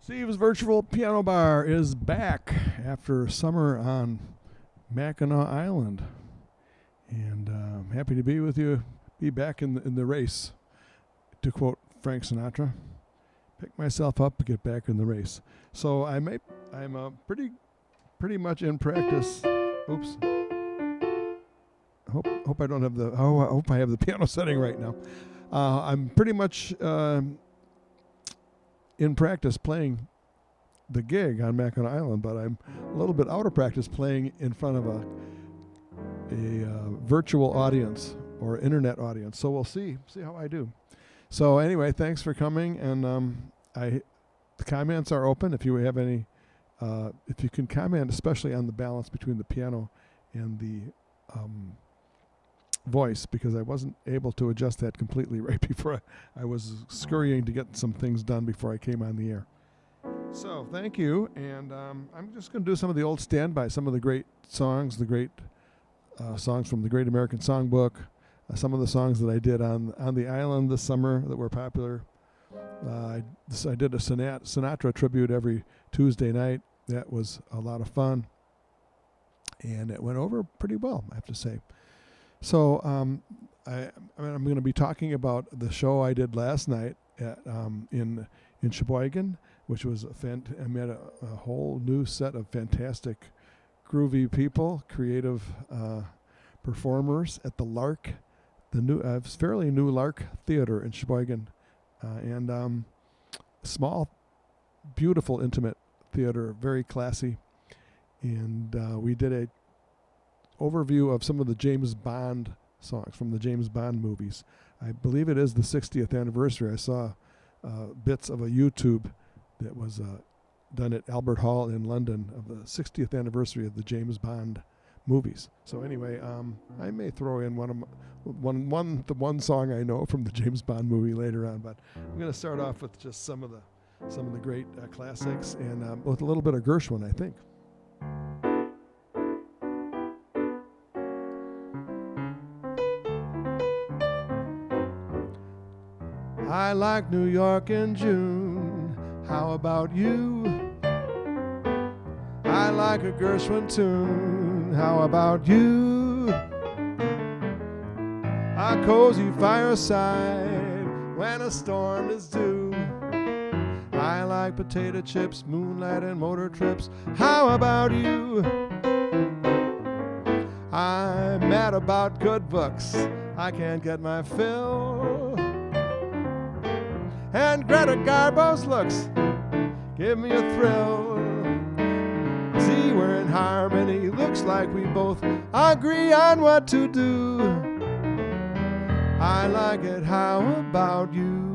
Steve's Virtual Piano Bar is back after summer on Mackinac Island. And I'm happy to be with you, be back in the race, to quote Frank Sinatra. Pick myself up, get back in the race. So I'm pretty much in practice. Oops. Hope I don't have the. Oh, I hope I have the piano setting right now. I'm pretty much in practice playing the gig on Mackinac Island, but I'm a little bit out of practice playing in front of a virtual audience or internet audience. So we'll see how I do. So anyway, thanks for coming, and the comments are open. If you have any, if you can comment, especially on the balance between the piano and the voice, because I wasn't able to adjust that completely right before I was scurrying to get some things done before I came on the air. So thank you, and I'm just going to do some of the old standby, some of the great songs, the great songs from the Great American Songbook, some of the songs that I did on the island this summer that were popular. I did a Sinatra tribute every Tuesday night. That was a lot of fun, and it went over pretty well, I have to say. So I'm going to be talking about the show I did last night in Sheboygan, which was I met a whole new set of fantastic, groovy people, creative performers at the Lark, the new fairly new Lark Theater in Sheboygan, and small, beautiful, intimate theater, very classy, and we did a overview of some of the James Bond songs from the James Bond movies. I believe it is the 60th anniversary. I saw bits of a YouTube that was done at Albert Hall in London of the 60th anniversary of the James Bond movies. So anyway, I may throw in the one song I know from the James Bond movie later on, but I'm going to start off with just some of the great classics, and with a little bit of Gershwin, I think. I like New York in June, how about you? I like a Gershwin tune, how about you? A cozy fireside when a storm is due. I like potato chips, moonlight and motor trips, how about you? I'm mad about good books, I can't get my fill. And Greta Garbo's looks give me a thrill. See, we're in harmony, looks like we both agree on what to do. I like it, how about you?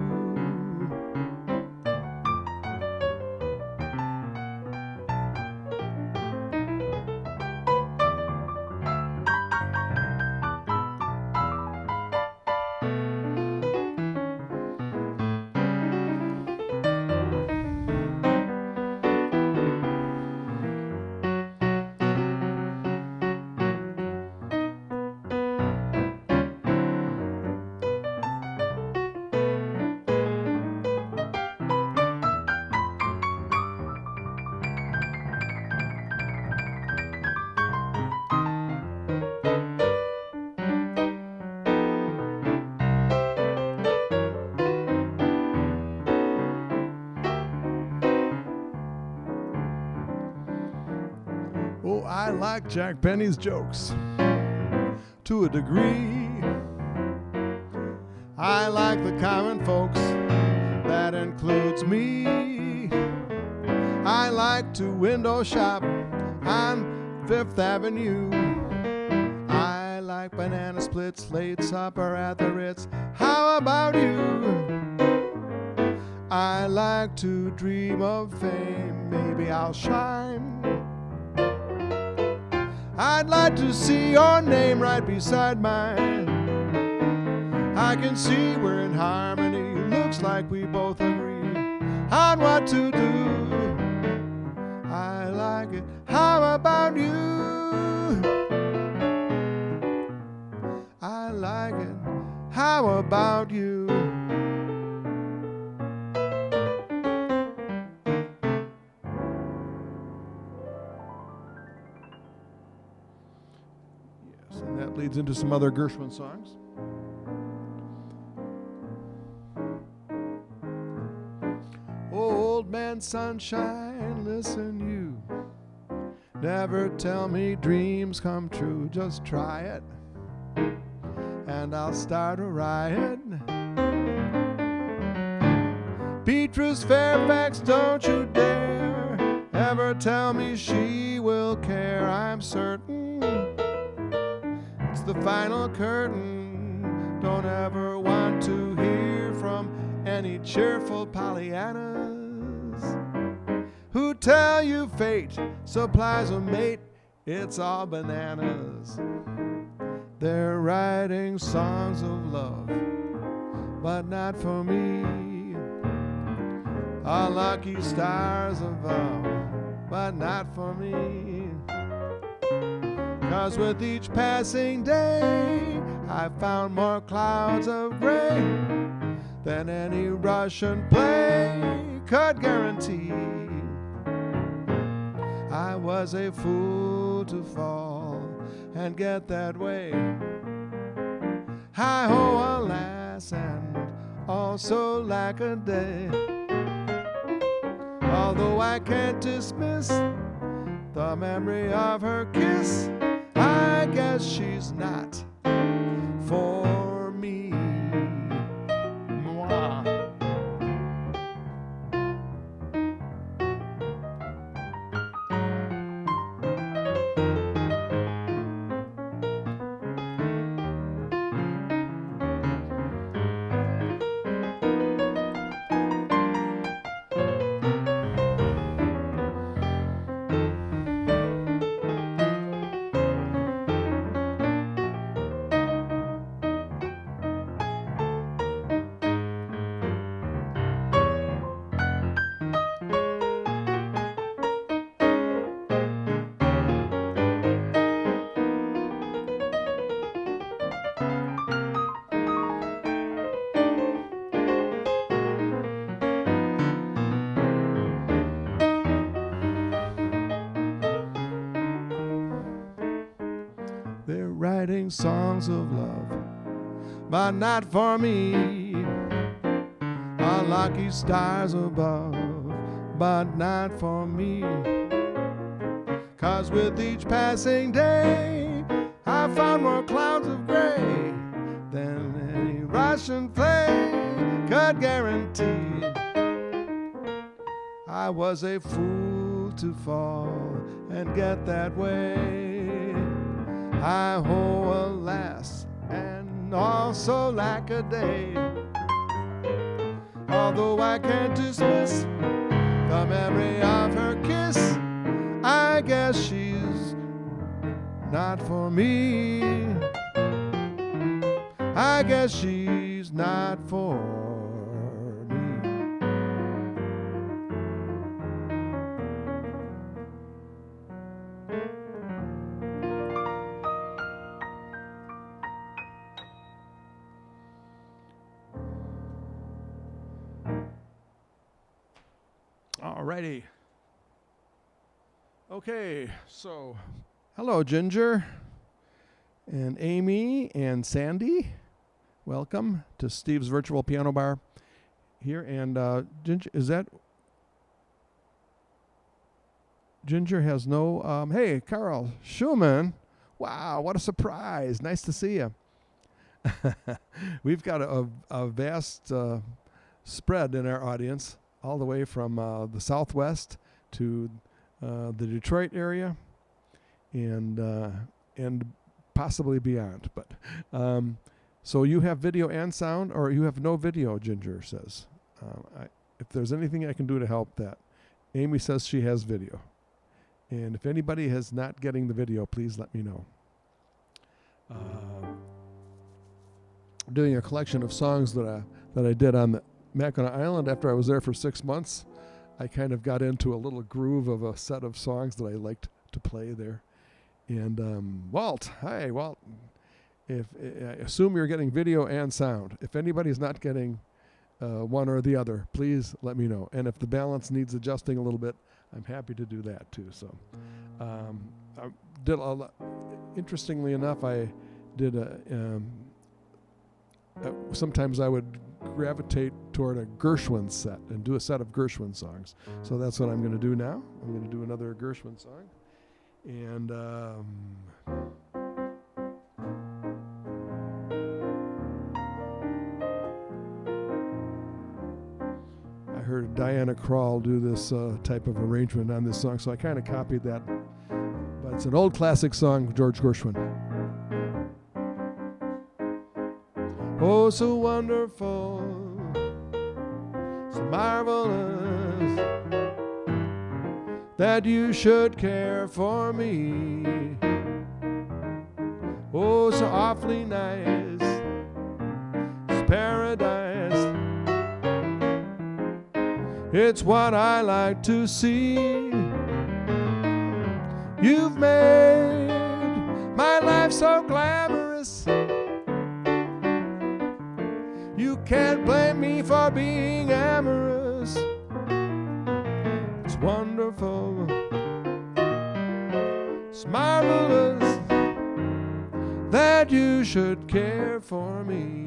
Oh, I like Jack Benny's jokes to a degree. I like the common folks, that includes me. I like to window shop on Fifth Avenue. I like banana splits, late supper at the Ritz. How about you? I like to dream of fame, maybe I'll shine. I'd like to see your name right beside mine. I can see we're in harmony, looks like we both agree on what to do. I like it, how about you? I like it, how about you? that leads into some other Gershwin songs. Old man sunshine, listen you. Never tell me dreams come true. Just try it, and I'll start a riot. Beatrice Fairfax, don't you dare ever tell me she will care. I'm certain it's the final curtain. Don't ever want to hear from any cheerful Pollyannas who tell you fate supplies a mate. It's all bananas. They're writing songs of love, but not for me. All lucky stars above, but not for me. 'Cause with each passing day, I found more clouds of gray than any Russian play could guarantee. I was a fool to fall and get that way. Hi-ho, alas, and also lack a day. Although I can't dismiss the memory of her kiss, I guess she's not for me. Mwah. They're writing songs of love, but not for me. All lucky stars above, but not for me. 'Cause with each passing day, I found more clouds of gray than any Russian play could guarantee. I was a fool to fall and get that way. Hi-ho, alas, and also lack a day. Although I can't dismiss the memory of her kiss, I guess she's not for me. I guess she's not for me. Alrighty. Okay, so hello, Ginger and Amy and Sandy. Welcome to Steve's Virtual Piano Bar here. And Ginger, is that Ginger has no? Hey, Carl Schumann. Wow, what a surprise! Nice to see you. We've got a vast spread in our audience, all the way from the Southwest to the Detroit area, and possibly beyond. But so you have video and sound, or you have no video? Ginger says. If there's anything I can do to help that, Amy says she has video, and if anybody is not getting the video, please let me know. Doing a collection of songs that I did on the Mackinac Island after I was there for 6 months. I kind of got into a little groove of a set of songs that I liked to play there. And Walt, hi Walt. I assume you're getting video and sound. If anybody's not getting one or the other, please let me know. And if the balance needs adjusting a little bit, I'm happy to do that too. So I did interestingly enough, I did sometimes I would gravitate toward a Gershwin set and do a set of Gershwin songs. So that's what I'm going to do now. I'm going to do another Gershwin song. And I heard Diana Krall do this type of arrangement on this song, so I kind of copied that. But it's an old classic song, George Gershwin. Oh, so wonderful, so marvelous, that you should care for me. Oh, so awfully nice, it's paradise. It's what I like to see. You've made my life so glamorous. You can't blame me for being amorous. It's wonderful, it's marvelous, that you should care for me.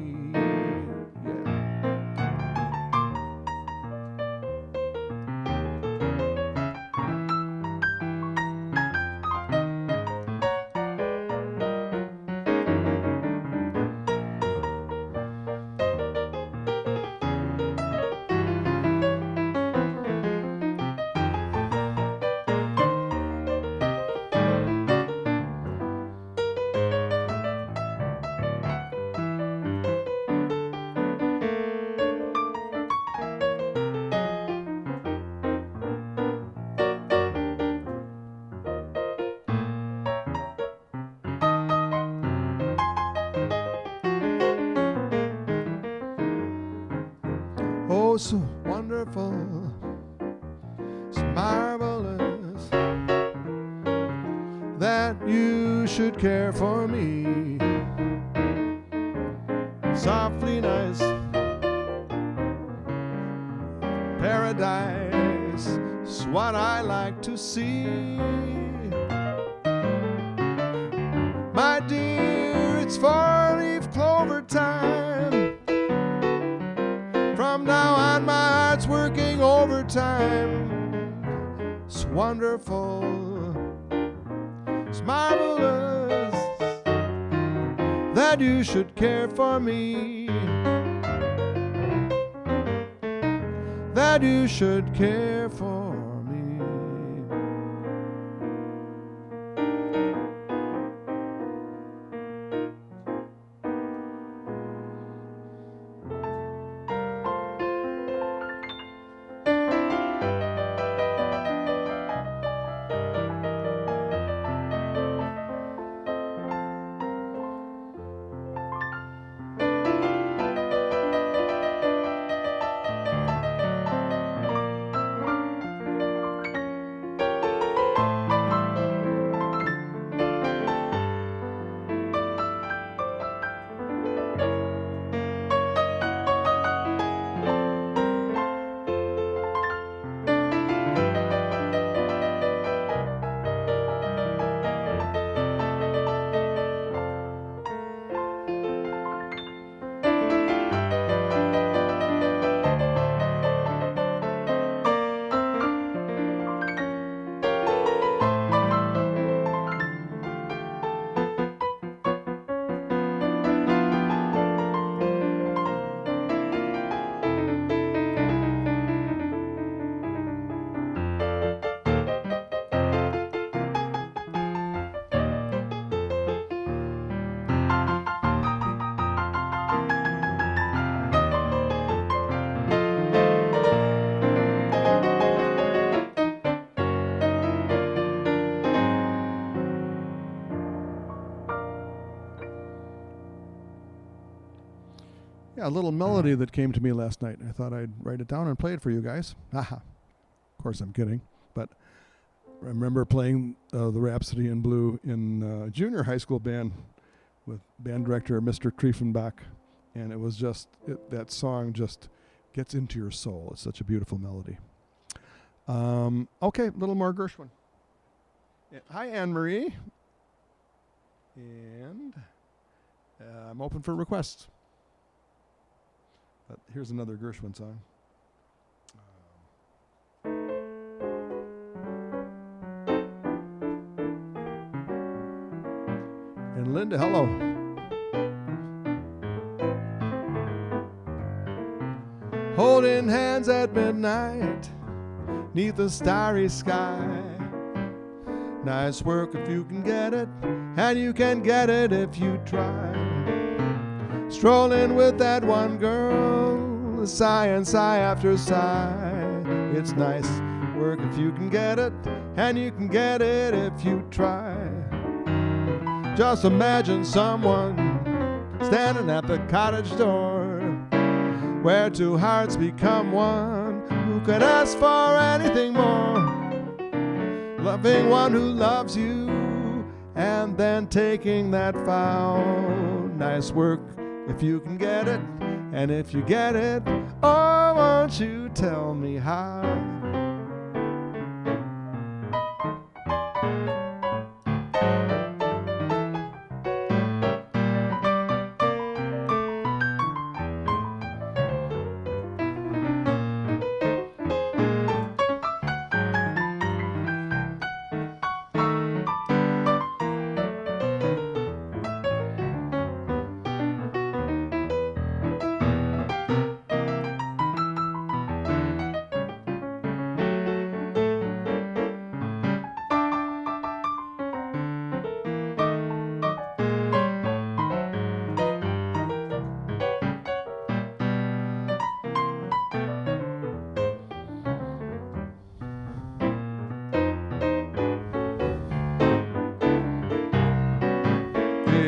Oh, so wonderful, so marvelous, that you should care for me. Softly nice, paradise is what I like to see. My dear, it's 4-leaf clover time. From now on, my heart's working overtime. It's wonderful, it's marvelous, that you should care for me. That you should care for me. Yeah, a little melody that came to me last night. I thought I'd write it down and play it for you guys. Haha. Of course, I'm kidding. But I remember playing the Rhapsody in Blue in junior high school band with band director Mr. Triefenbach. And it was just, that song just gets into your soul. It's such a beautiful melody. Okay, a little more Gershwin. Yeah. Hi, Anne-Marie. And I'm open for requests. But here's another Gershwin song. And Linda, hello. Holding hands at midnight, 'neath the starry sky. Nice work if you can get it, and you can get it if you try. Strolling with that one girl, sigh and sigh after sigh. It's nice work if you can get it, and you can get it if you try. Just imagine someone standing at the cottage door, where two hearts become one. Who could ask for anything more? Loving one who loves you, and then taking that vow. Nice work if you can get it, and if you get it, oh, won't you tell me how?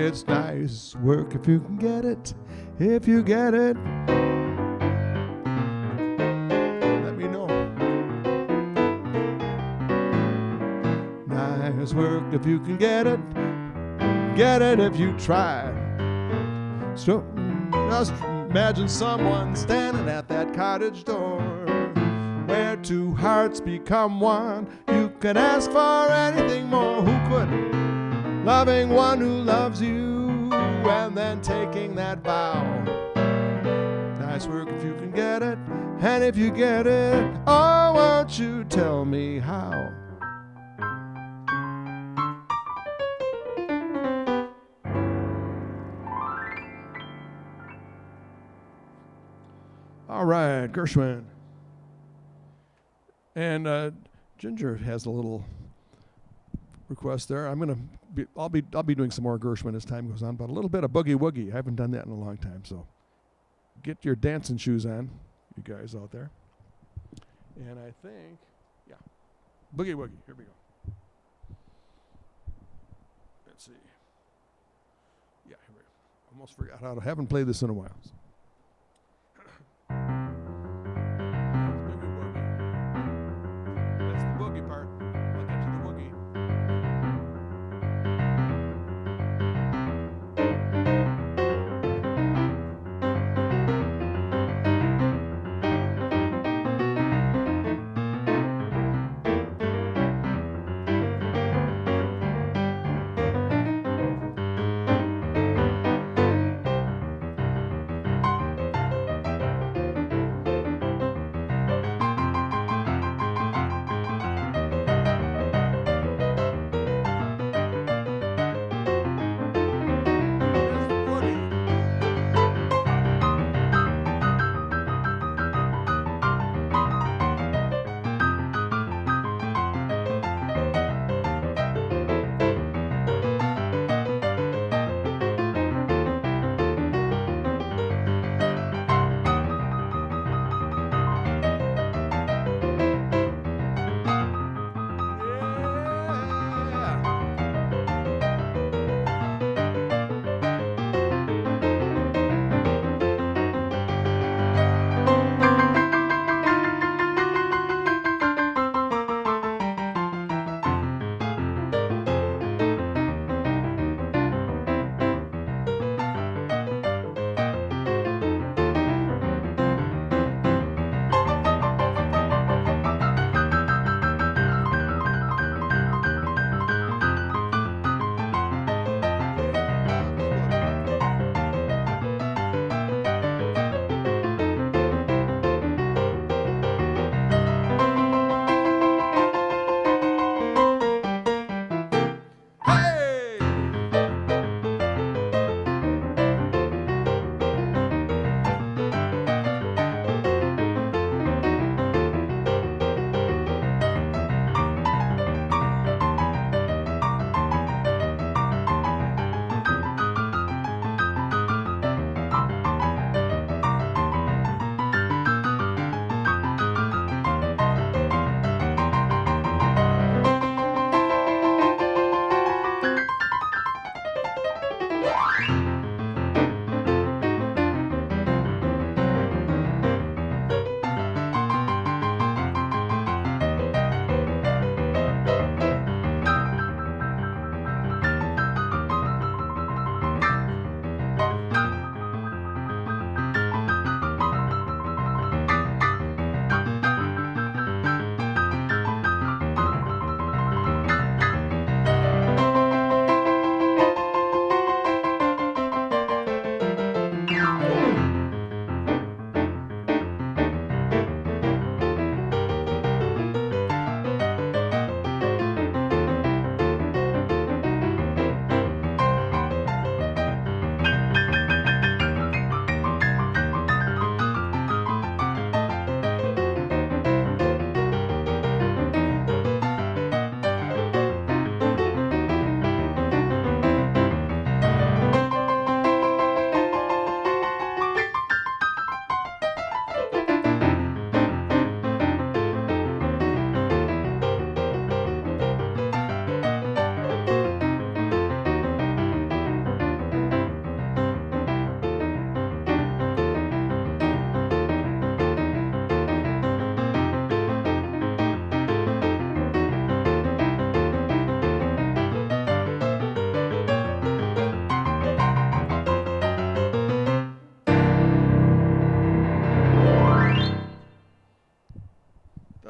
It's nice work if you can get it, if you get it. Let me know. Nice work if you can get it if you try. So just imagine someone standing at that cottage door, where two hearts become one. You can ask for anything more. Who could? Loving one who loves you, and then taking that vow. Nice work if you can get it, and if you get it, oh, won't you tell me how? All right, Gershwin. And Ginger has a little request there. I'll be doing some more Gershwin as time goes on, but a little bit of Boogie Woogie. I haven't done that in a long time, so get your dancing shoes on, you guys out there. And I think, yeah, Boogie Woogie. Here we go. Let's see. Yeah, here we go. Almost forgot how to. Haven't played this in a while. So. Boogie Woogie. That's the boogie part. I'll get to the woogie.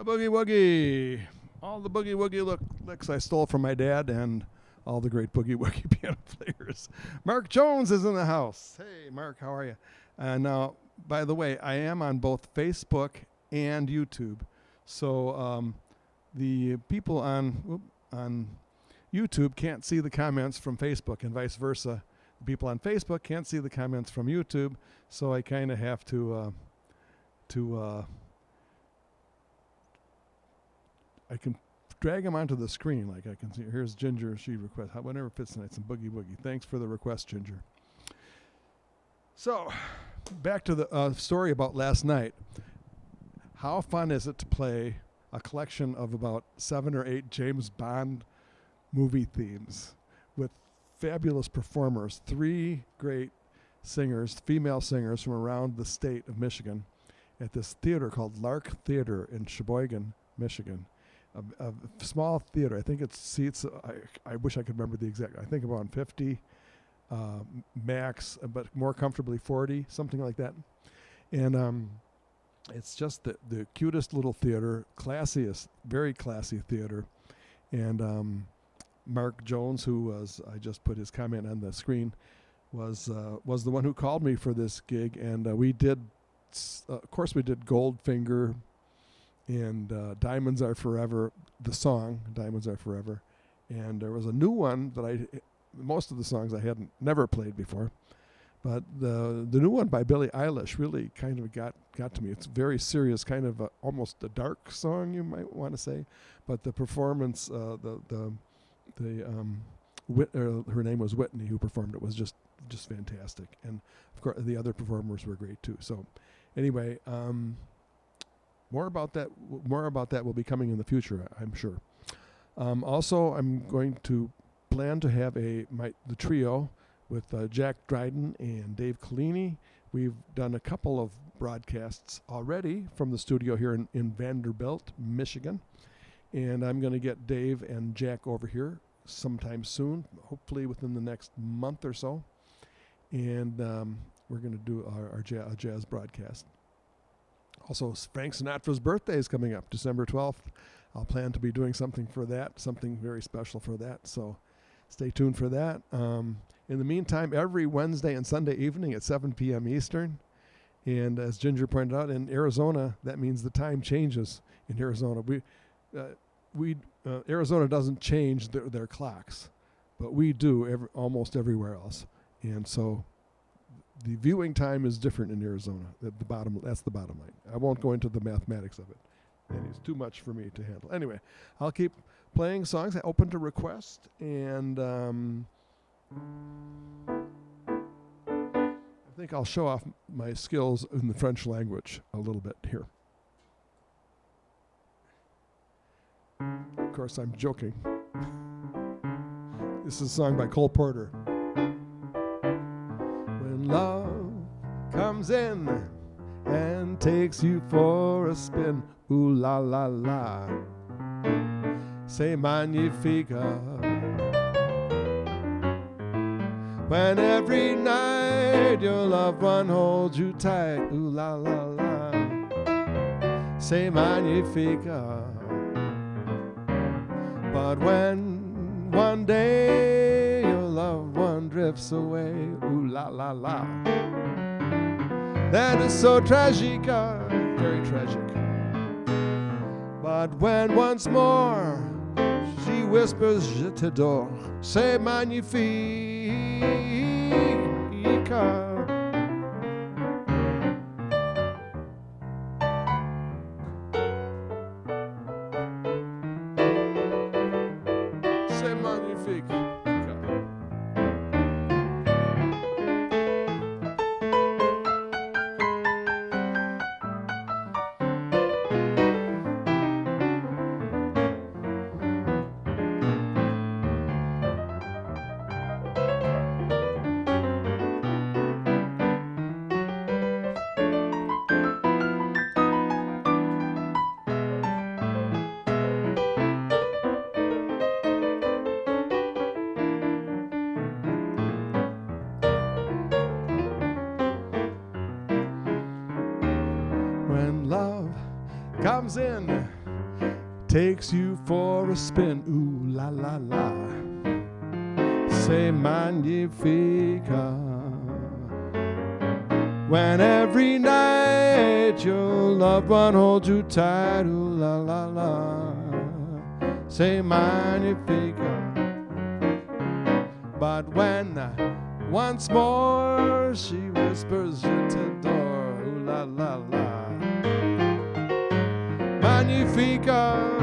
boogie woogie. All the boogie woogie licks I stole from my dad and all the great boogie woogie piano players. Mark Jones is in the house. Hey, Mark, how are you? Now, by the way, I am on both Facebook and YouTube. So the people on YouTube can't see the comments from Facebook and vice versa. The people on Facebook can't see the comments from YouTube. So I kind of have to I can drag them onto the screen like I can see. Here's Ginger. She requests, whenever fits tonight, some boogie woogie. Thanks for the request, Ginger. So, back to the story about last night. How fun is it to play a collection of about 7 or 8 James Bond movie themes with fabulous performers, 3 great singers, female singers from around the state of Michigan at this theater called Lark Theater in Sheboygan, Michigan. A small theater. I think it seats, I wish I could remember the exact, I think about 50 max, but more comfortably 40, something like that. And it's just the cutest little theater, classiest, very classy theater. And Mark Jones, who was, I just put his comment on the screen, was the one who called me for this gig. And we did, of course, we did Goldfinger and Diamonds Are Forever, the song, Diamonds Are Forever. And there was a new one that most of the songs I hadn't never played before. But the new one by Billie Eilish really kind of got to me. It's very serious, kind of almost a dark song, you might want to say. But the performance, her name was Whitney, who performed it, was just fantastic. And of course, the other performers were great too. So, anyway, more about that will be coming in the future, I'm sure. Also, I'm going to plan to have the trio with Jack Dryden and Dave Collini. We've done a couple of broadcasts already from the studio here in Vanderbilt, Michigan. And I'm going to get Dave and Jack over here sometime soon, hopefully within the next month or so. And we're going to do our jazz broadcast. Also, Frank Sinatra's birthday is coming up, December 12th. I'll plan to be doing something for that, something very special for that. So stay tuned for that. In the meantime, every Wednesday and Sunday evening at 7 p.m. Eastern. And as Ginger pointed out, in Arizona, that means the time changes in Arizona. Arizona doesn't change their clocks, but we do almost everywhere else. And so the viewing time is different in Arizona. That's the bottom line. I won't go into the mathematics of it. And it's too much for me to handle. Anyway, I'll keep playing songs. I open to request, and I think I'll show off my skills in the French language a little bit here. Of course, I'm joking. This is a song by Cole Porter. When love comes in and takes you for a spin, ooh la la la, c'est magnifique. When every night your loved one holds you tight, ooh la la la, c'est magnifique. But when one day your loved one drifts away, ooh la la la, that is so tragic, very tragic. But when once more she whispers, je t'adore, c'est magnifique. C'est magnifique. When love comes in takes you for a spin. Ooh la la la. Say magnifica. When every night your loved one holds you tight. Ooh la la la. Say magnifica. But when once more she whispers you to door. Ooh la la la. Magnifica.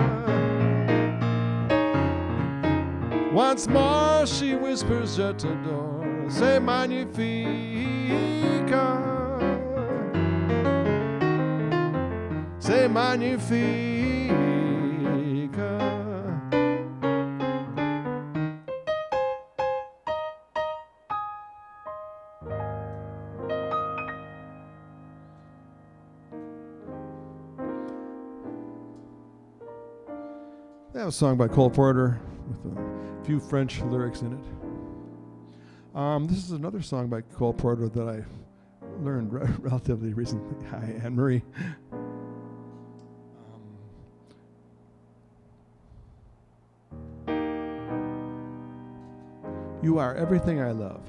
Once more she whispers at the door. Say magnifica. Say magnifica. That was a song by Cole Porter with a few French lyrics in it. This is another song by Cole Porter that I learned relatively recently. Hi, Anne-Marie. You are everything I love.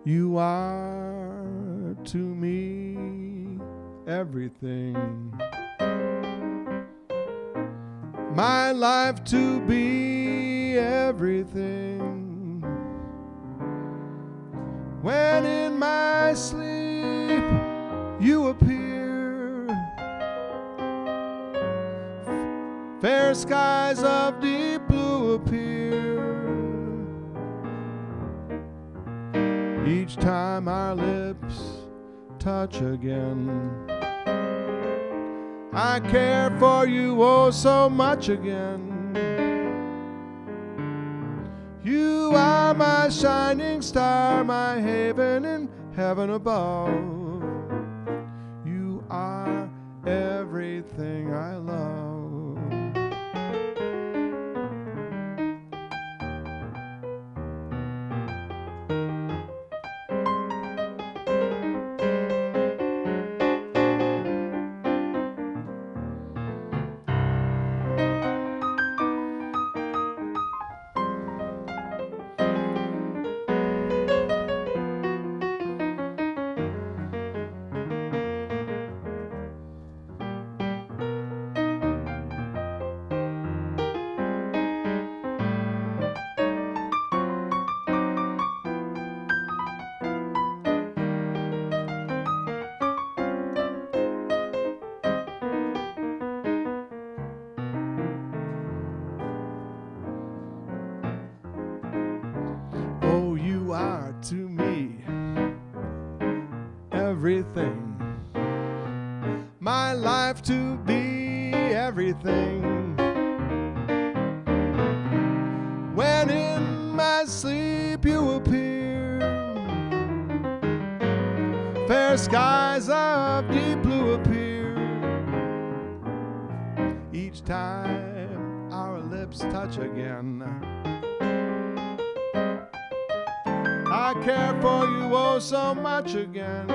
You are to me everything. My life to be everything. When in my sleep you appear, fair skies of deep blue appear. Each time our lips touch again, I care for you oh so much again. You are my shining star, my haven in heaven above. You are everything I love. To me, everything. My life to be everything. When in my sleep you appear, fair skies of deep blue appear. Each time our lips touch again, I care for you oh so much again.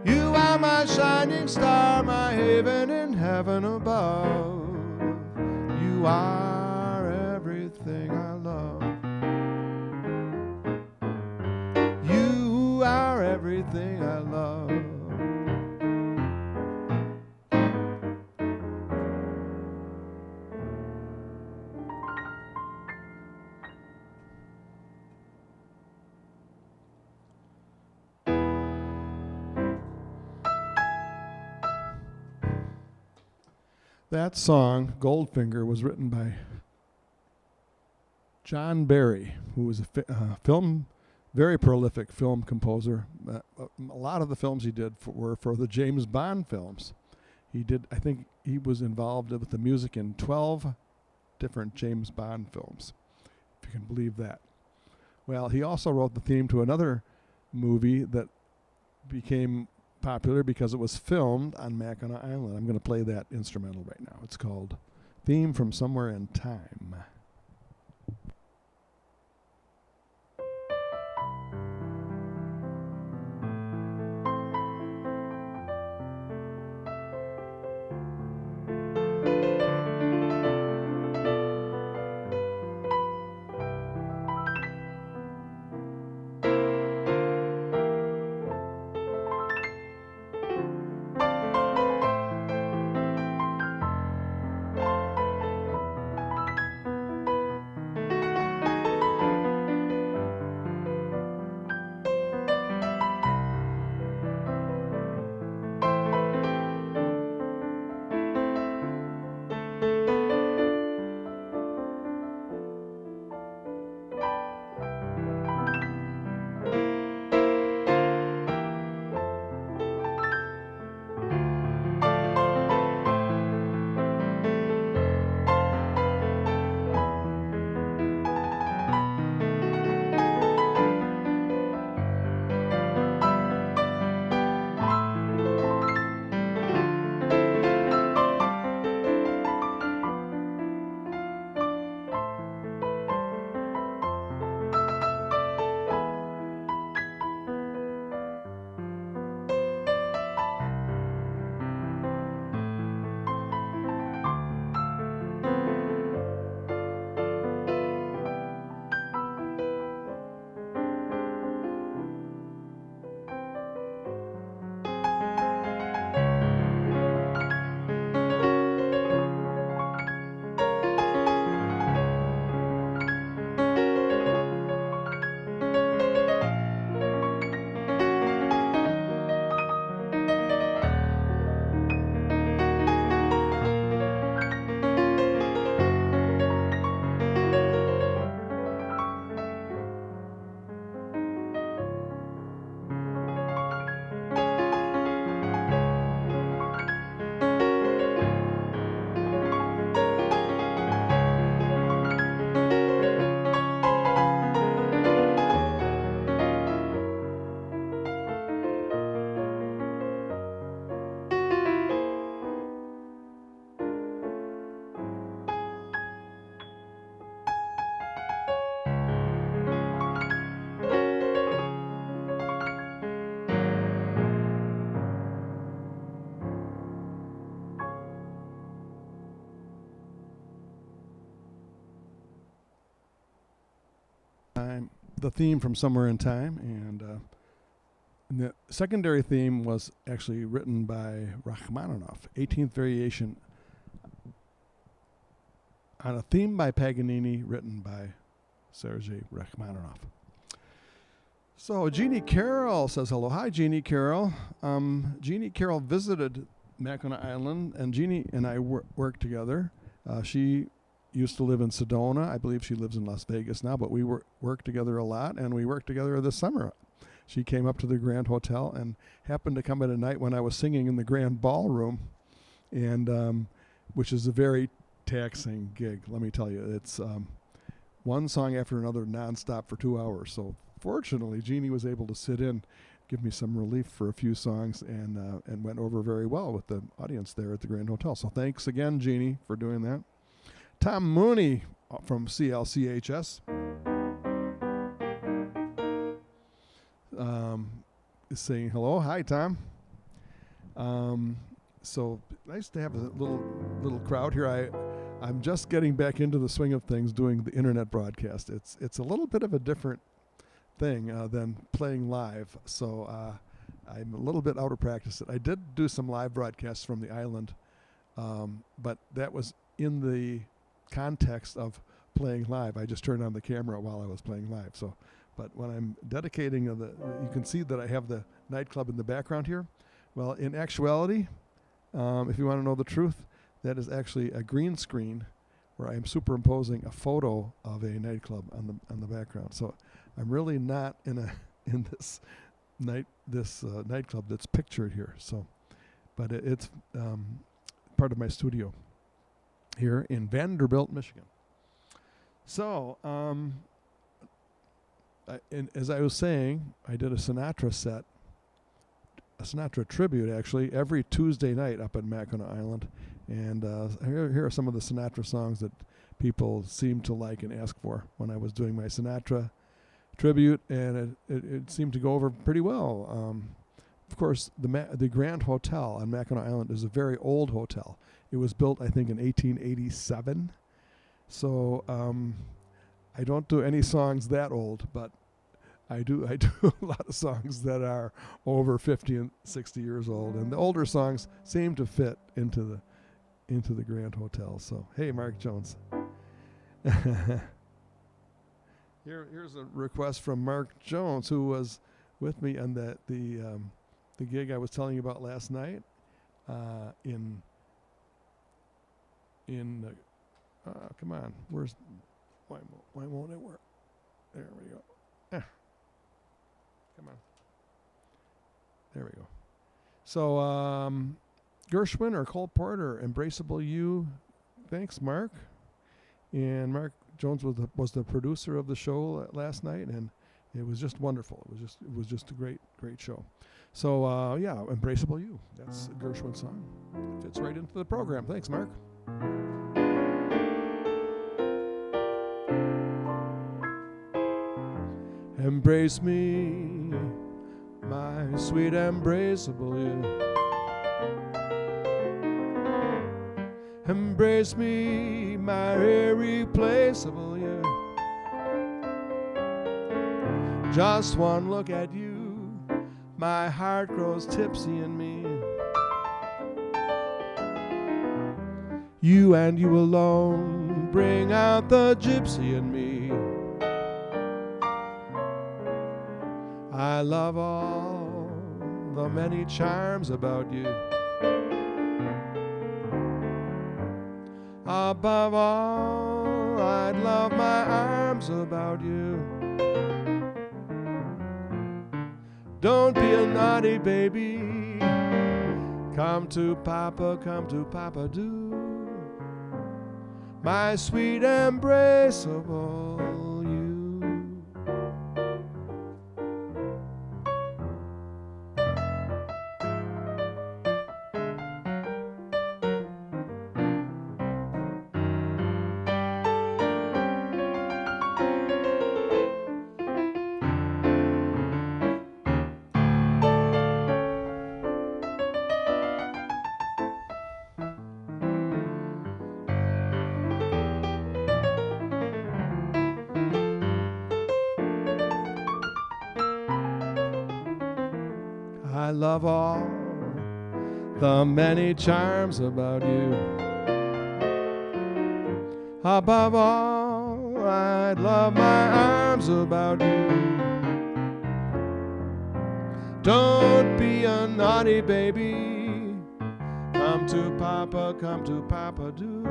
You are my shining star, my haven in heaven above. You are everything I love. You are everything I love. That song, Goldfinger, was written by John Barry, who was a very prolific film composer. A lot of the films he did were for the James Bond films. I think he was involved with the music in 12 different James Bond films, if you can believe that. Well, he also wrote the theme to another movie that became popular because it was filmed on Mackinac Island. I'm going to play that instrumental right now. It's called Theme from Somewhere in Time. the theme from Somewhere in Time, and the secondary theme was actually written by Rachmaninoff, 18th variation on a theme by Paganini, written by Sergei Rachmaninoff. So Jeannie Carroll says hello. Hi, Jeannie Carroll. Jeannie Carroll visited Mackinac Island, and Jeannie and I worked together. She used to live in Sedona. I believe she lives in Las Vegas now, but we worked together a lot, and we worked together this summer. She came up to the Grand Hotel and happened to come at a night when I was singing in the Grand Ballroom, and which is a very taxing gig, let me tell you. It's one song after another nonstop for 2 hours. So fortunately, Jeannie was able to sit in, give me some relief for a few songs, and went over very well with the audience there at the Grand Hotel. So thanks again, Jeannie, for doing that. Tom Mooney from CLCHS is saying hello. Hi, Tom. So nice to have a little crowd here. I'm just getting back into the swing of things doing the internet broadcast. It's a little bit of a different thing than playing live. So I'm a little bit out of practice. I did do some live broadcasts from the island, but that was in the context of playing live. I just turned on the camera while I was playing live. So, but when I'm dedicating you can see that I have the nightclub in the background here. Well, in actuality, if you want to know the truth, that is actually a green screen where I am superimposing a photo of a nightclub on the background. So I'm really not in this nightclub that's pictured here. So, but it's part of my studio here in Vanderbilt, Michigan. So, as I was saying, I did a Sinatra set, a Sinatra tribute actually, every Tuesday night up at Mackinac Island. And here are some of the Sinatra songs that people seem to like and ask for when I was doing my Sinatra tribute, and it seemed to go over pretty well. Of course, the Grand Hotel on Mackinac Island is a very old hotel. It was built, I think, in 1887. So I don't do any songs that old, but I do a lot of songs that are over 50 and 60 years old, and the older songs seem to fit into the Grand Hotel. So hey, Mark Jones. Here's a request from Mark Jones, who was with me on the gig I was telling you about last night in come on, why won't it work? There we go. Come on. There we go. So Gershwin or Cole Porter, Embraceable You. Thanks, Mark. And Mark Jones was the producer of the show last night, and it was just wonderful. It was just a great show. So yeah, Embraceable You. That's a Gershwin song. It fits right into the program. Thanks, Mark. Embrace me, my sweet embraceable you. Embrace me, my irreplaceable you. Just one look at you, my heart grows tipsy in me. You and you alone bring out the gypsy in me. I love all the many charms about you. Above all, I'd love my arms about you. Don't be a naughty baby. Come to Papa, do. My sweet embraceable you. love all the many charms about you. Above all, I'd love my arms about you. Don't be a naughty baby. Come to Papa, do.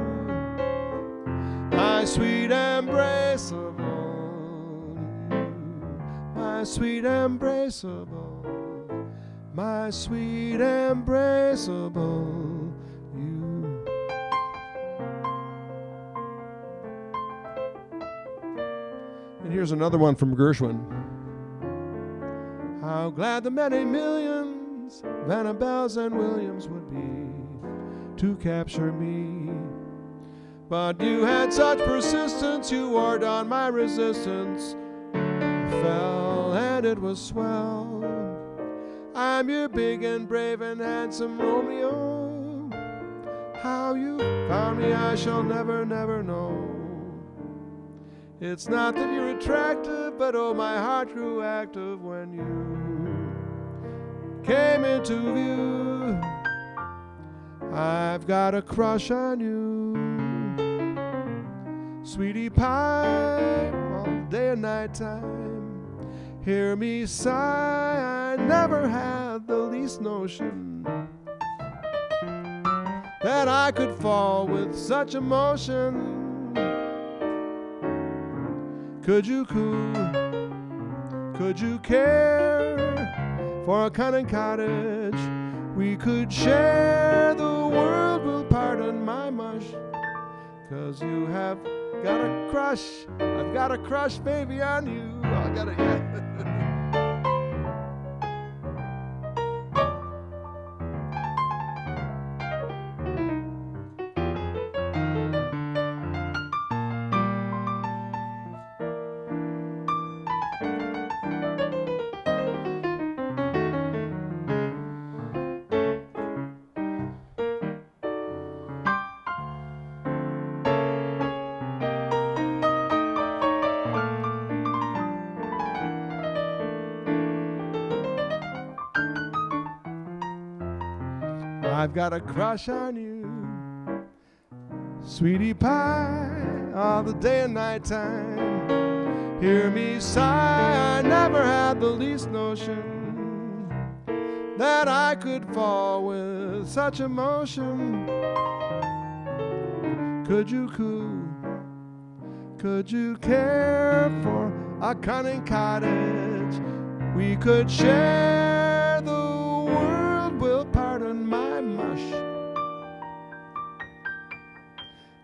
My sweet embrace of all you. My sweet embrace of all. My sweet embrace of all you. And here's another one from Gershwin. How glad the many millions of Annabelles and Williams would be to capture me. But you had such persistence, you wore down my resistance. Fell and it was swell. I'm your big and brave and handsome Romeo. How you found me I shall never, never know. It's not that you're attractive, but oh, my heart grew active when you came into view. I've got a crush on you. Sweetie pie, all day and night time. Hear me sigh, I never had the least notion that I could fall with such emotion. Could you coo? Could you care for a cunning cottage? We could share, the world will pardon my mush. 'Cause you have got a crush, I've got a crush, baby, on you. I got it, yeah. I've got a crush on you, sweetie pie, all the day and night time. Hear me sigh, I never had the least notion that I could fall with such emotion. Could you coo? Could you care for a cunning cottage? We could share, the world will pardon my mush.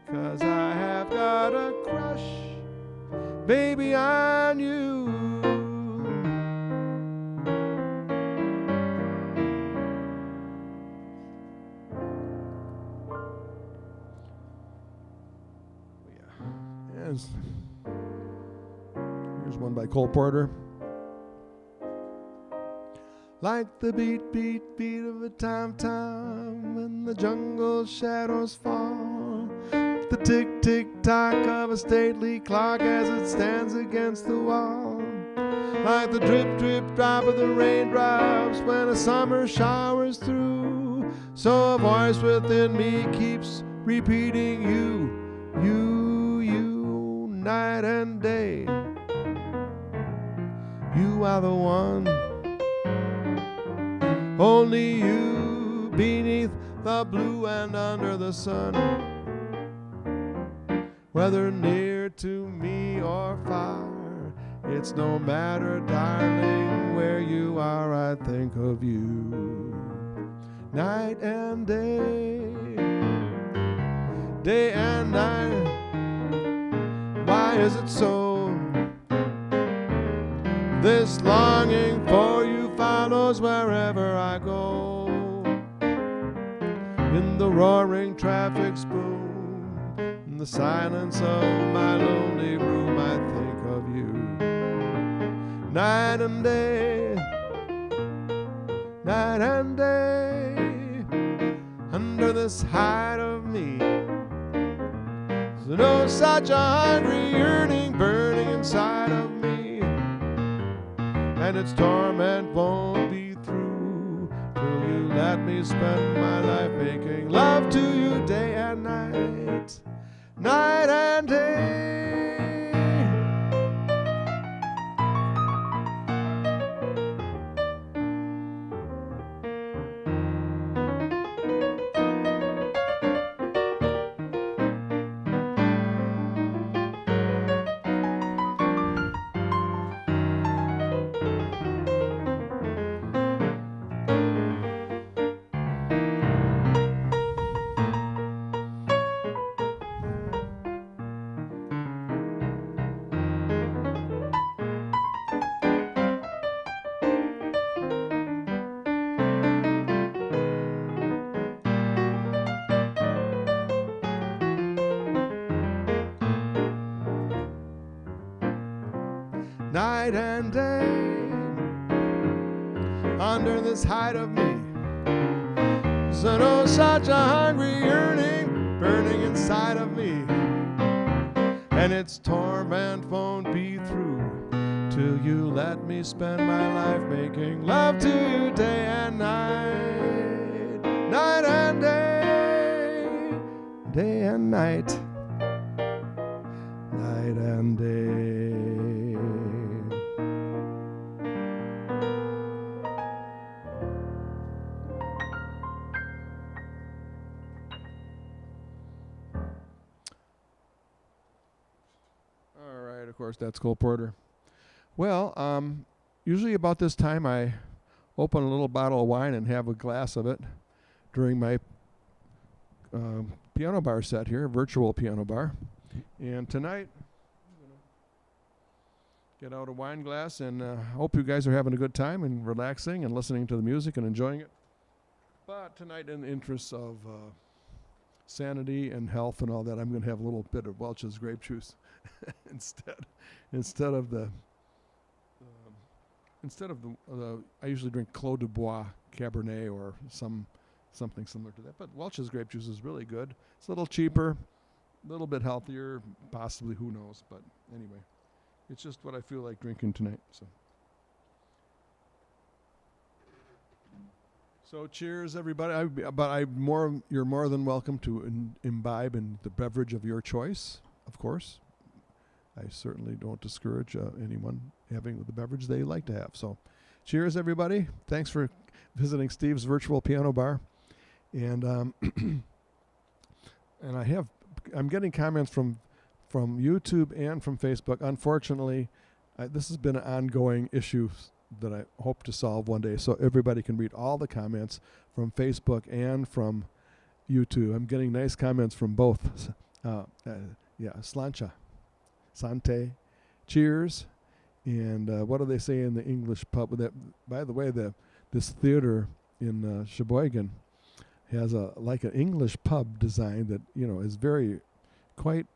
'Cause I have got a crush, baby, on you. Yes. Here's one by Cole Porter. Like the beat, beat, beat of a tom-tom when the jungle shadows fall. The tick, tick, tock of a stately clock as it stands against the wall. Like the drip, drip, drop of the raindrops when a summer shower's through. So a voice within me keeps repeating you, you, you, night and day. You are the one. Only you beneath the blue and under the sun. Whether near to me or far, it's no matter, darling, where you are, I think of you. Night and day, day and night. Why is it so? This longing for you follows wherever I go. In the roaring traffic's boom, in the silence of my lonely room, I think of you. Night and day, night and day, under this hide of me. There's no such a hungry yearning burning inside of me, and its torment won't be through let me spend my life making love to you day and night, night and day. Night and day, under this hide of me, so no such a hungry yearning burning inside of me, and its torment won't be through till you let me spend my life making love to you day and night, night and day, day and night, night and day. Of course, that's Cole Porter. Well, usually about this time I open a little bottle of wine and have a glass of it during my piano bar set here, virtual piano bar. And tonight, I'm going to get out a wine glass and hope you guys are having a good time and relaxing and listening to the music and enjoying it. But tonight, in the interests of sanity and health and all that, I'm going to have a little bit of Welch's grape juice instead of the I usually drink Clos du Bois Cabernet or something similar to that. But Welch's grape juice is really good. It's a little cheaper, a little bit healthier, possibly, who knows. But anyway, it's just what I feel like drinking tonight. So cheers, everybody. You're more than welcome to imbibe in the beverage of your choice, of course. I certainly don't discourage anyone having the beverage they like to have. So cheers, everybody. Thanks for visiting Steve's virtual piano bar. And and I'm getting comments from YouTube and from Facebook. Unfortunately, this has been an ongoing issue that I hope to solve one day, so everybody can read all the comments from Facebook and from YouTube. I'm getting nice comments from both. Slancha, Sante, cheers, and what do they say in the English pub? That, by the way, this theater in Sheboygan has an English pub design that is very quite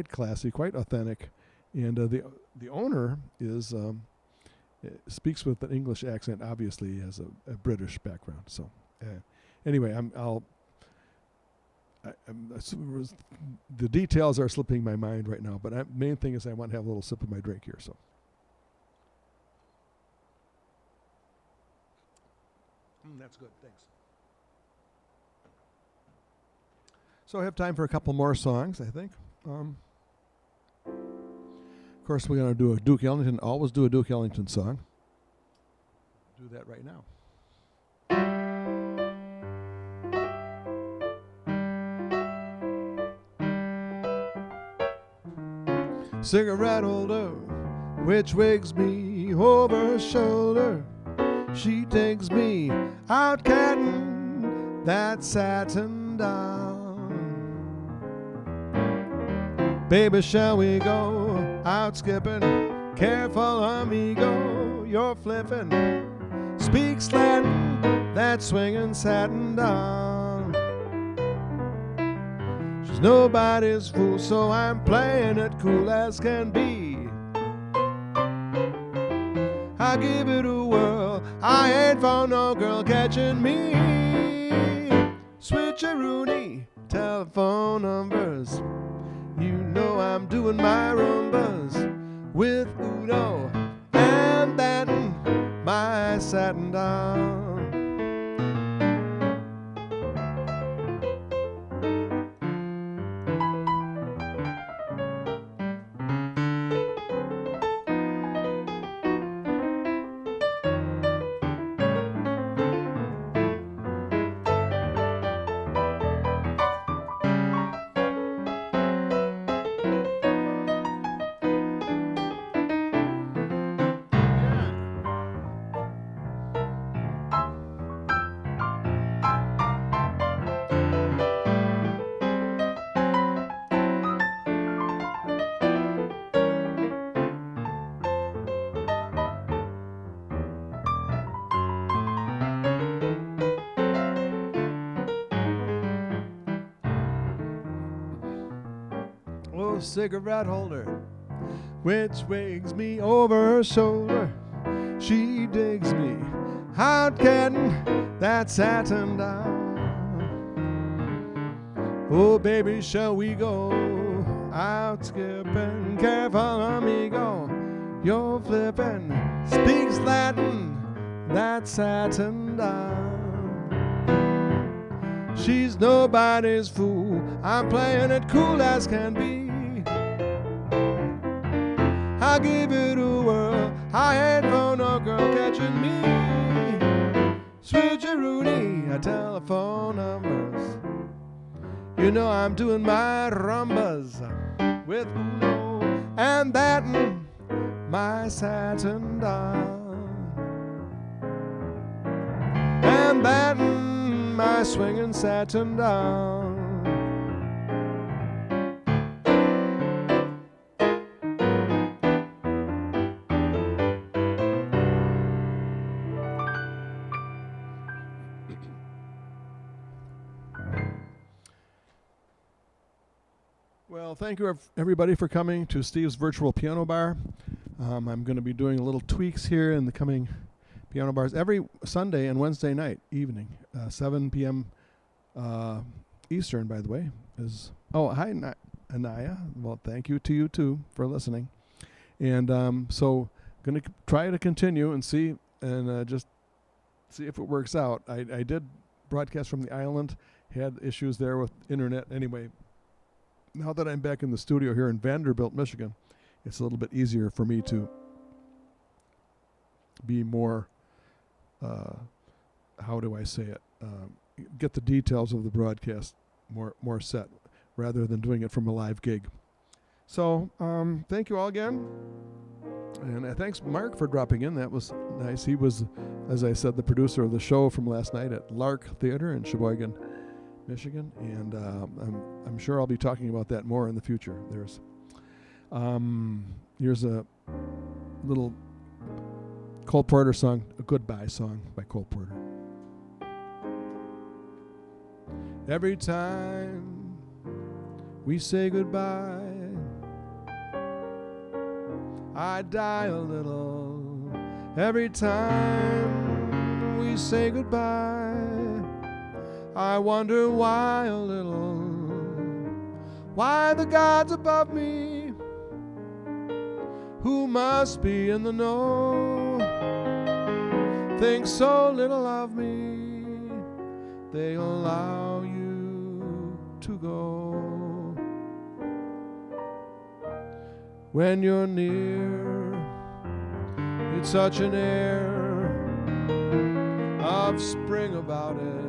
classy, quite authentic. And the owner is speaks with an English accent. Obviously, he has a British background. So, anyway, the details are slipping my mind right now. But main thing is I want to have a little sip of my drink here. So, that's good. Thanks. So I have time for a couple more songs, I think. Of course, we're going to do a Duke Ellington. Always do a Duke Ellington song. Do that right now. Cigarette holder, which wigs me over her shoulder. She takes me out catting that satin down. Baby, shall we go out skipping? Careful, amigo, you're flipping. Speak slanting, that swinging satin down. She's nobody's fool, so I'm playing it cool as can be. I give it a whirl, I ain't found no girl catching me. Switcheroony, telephone numbers. You know I'm doing my rumbas with Udo and then my satin down. little cigarette holder, which swings me over her shoulder. She digs me out getting that satin down. Oh, baby, shall we go out skipping? Careful, amigo, you're flipping. Speaks Latin, that satin down. She's nobody's fool, I'm playing it cool as can be. I'll give it a whirl, I ain't for no girl catching me. Switcheroonie, telephone numbers. You know I'm doing my rumbas with Uno and that my satin down. And that my swinging satin down. Well, thank you everybody for coming to Steve's Virtual Piano Bar. I'm going to be doing little tweaks here in the coming piano bars every Sunday and Wednesday night evening, 7 p.m. Eastern, by the way. Hi, Anaya. Well, thank you to you too for listening. And so going to try to continue and see and just see if it works out. I did broadcast from the island, had issues there with internet. Anyway, now that I'm back in the studio here in Vanderbilt, Michigan, it's a little bit easier for me to be more, how do I say it, get the details of the broadcast more set rather than doing it from a live gig. So thank you all again. And thanks, Mark, for dropping in. That was nice. He was, as I said, the producer of the show from last night at Lark Theater in Sheboygan, Michigan. And I'm sure I'll be talking about that more in the future. Here's a little Cole Porter song, a goodbye song by Cole Porter. Every time we say goodbye, I die a little. Every time we say goodbye, I wonder why a little. Why the gods above me, who must be in the know, think so little of me, they allow you to go. When you're near, it's such an air of spring about it.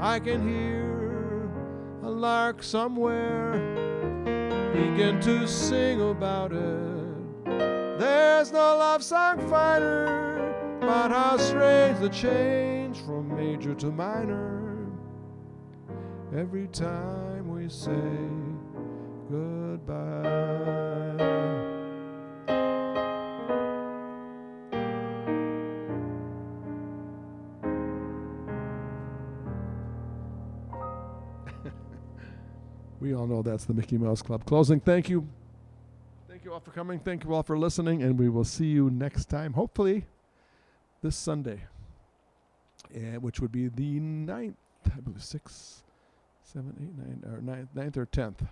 I can hear a lark somewhere begin to sing about it. There's no love song finer, but how strange the change from major to minor every time we say goodbye. We all know that's the Mickey Mouse Club closing. Thank you. Thank you all for coming. Thank you all for listening. And we will see you next time, hopefully this Sunday, which would be the 9th, I believe, 6, 7, 8, 9, or 9th or 10th.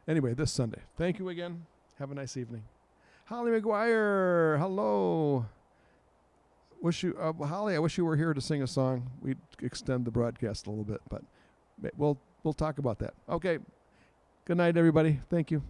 Anyway, this Sunday. Thank you again. Have a nice evening. Holly McGuire, hello. Holly, I wish you were here to sing a song. We'd extend the broadcast a little bit, but we'll talk about that. Okay. Good night, everybody. Thank you.